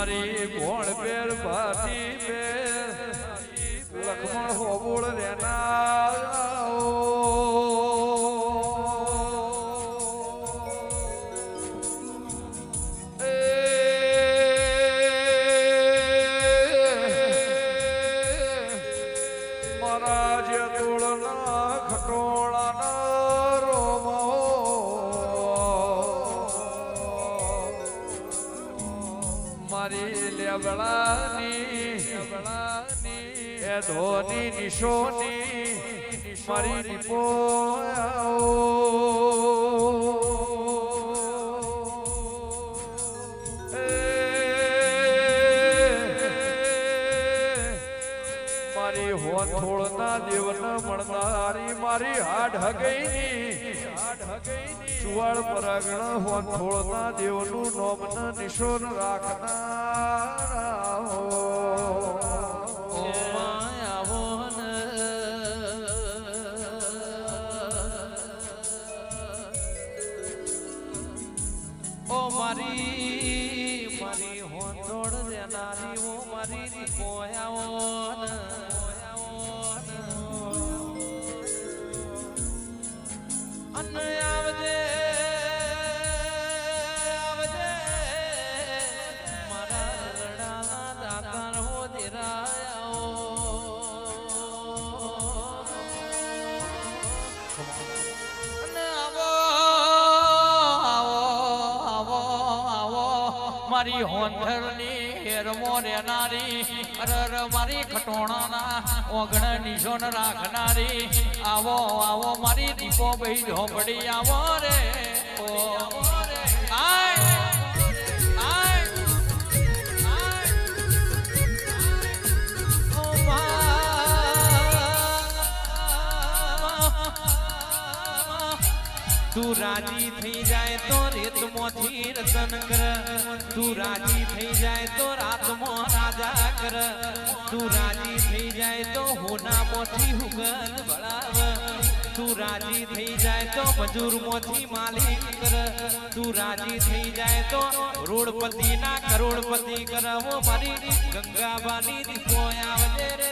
મારી ભોળ બેર ભાતી બેર લખમણ હોબોળ રેના મારા જે તોળના ખટોળાના રોમો મારી લેબડાની એ ધોની નિશોની મારી દીપો મારી હોથોળના દેવના મળનારી મારી હાડ હગઈની ચુવાળ પરાગણ હોથોળના દેવનું નોમના નિશોન રાખનાર ઓ મારી મારી હોંદોડ દેનારી ઓ મારી દીપોયાઓન અન આવજે આવજે મારા રડાના દાતાર હો દેરાયાઓ અન આવો મારી હોંથરની હેરમો રેનારી અરર મારી ખટોણાના ઓગણ નિશોન રાખનારી આવો આવો મારી દીપો ભાઈ ઝોપડી આવો રે આય તું રાજી થઈ જાય તો રેતમાંથી રતન કર તું રાજી થઈ જાય તો રાતમાં રાજા કર તું રાજી થઈ જાય તો હોનામાંથી હુગન બળાવ તું રાજી થઈ જાય તો મજૂરમાંથી માલિક કર તું રાજી થઈ જાય તો રોડપતિ ના કરોડપતિ કરવો મારી ગંગાબાની દીપો આવજે રે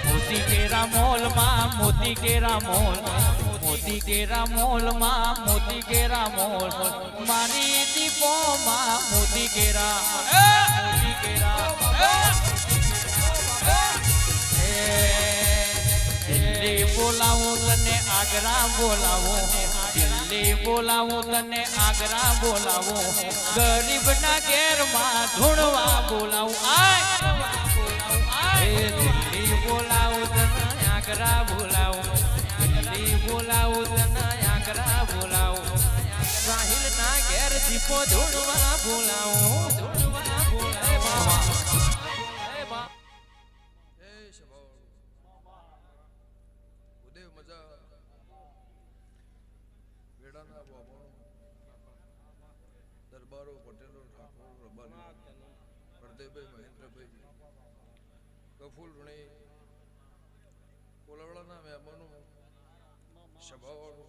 મોતી કેરા મોલ માં મોતી કેરા મોલ મોતી કેરા મોલ માં મોતી કેરા મોલ મારી દીપો માં મોતી કેરા દિલ્હી બોલાવું તને આગ્રા બોલાવું દિલ્હી બોલાવું તને આગ્રા બોલાવું ગરીબ ના ઘેર માં ધૂણવા બોલાવું દિલ્હી બોલાવું તને આગ્રા બોલાવું દિલ્હી બોલાવું તને આગ્રા બોલાવું સાહિલ ના ઘેર દીપો ધૂણવા બોલાવું દરબારો પટેલો ઠાકોર રબારી પ્રદેભાઈ મહેન્દ્રભાઈ કફૂલ ઋણી કોલવડાના મહેમાનો સભાવાળો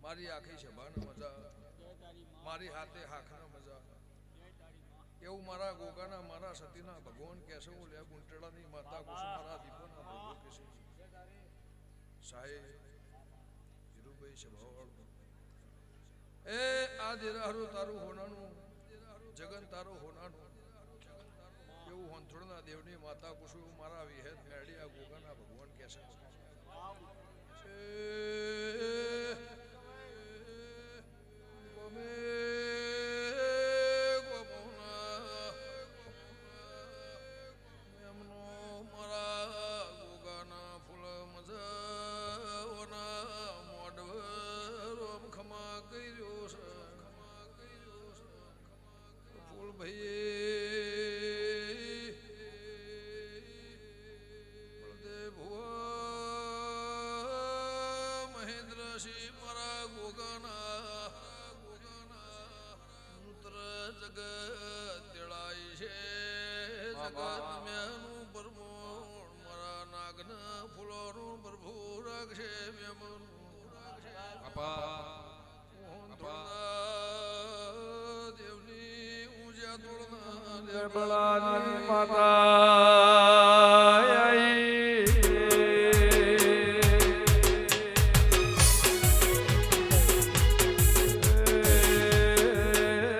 મારી આખી સભાને મજા મારી હાથે હાખના મજા એવું મારા ગોગાના મારા સતીના ભગવાન કેશવ લે ગુંટેડાની માતા કુસુમ મારા દીપોના પ્રભુ કેશવ સાહેબ ધીરુભાઈ સભાવાળો એ આ દેરાહરું તારું હોનાનું જગન તારું હોનાનું એવું હોંથોડના દેવની માતા કુસુમ મારા વિહેદ મેળિયા ગોગાના ભગવાન કેશવ દેવની જોડના જબલાની માતા